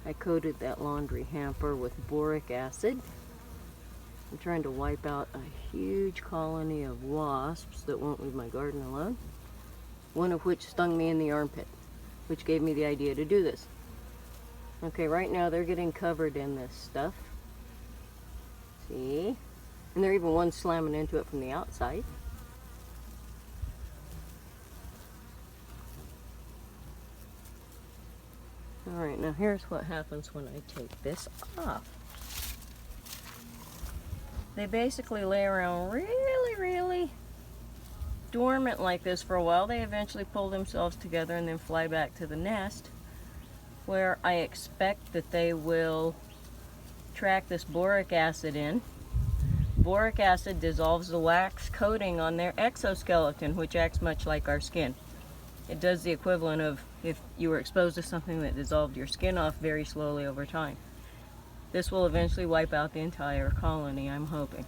I coated that laundry hamper with boric acid. I'm trying to wipe out a huge colony of wasps that won't leave my garden alone. One of which stung me in the armpit, which gave me the idea to do this. Okay, right now they're getting covered in this stuff. See? And there are even one slamming into it from the outside. Alright, now here's what happens when I take this off. They basically lay around really dormant like this for a while. They eventually pull themselves together and then fly back to the nest, where I expect that they will track this boric acid in. Boric acid dissolves the wax coating on their exoskeleton, which acts much like our skin. It does the equivalent of if you were exposed to something that dissolved your skin off very slowly over time. This will eventually wipe out the entire colony, I'm hoping.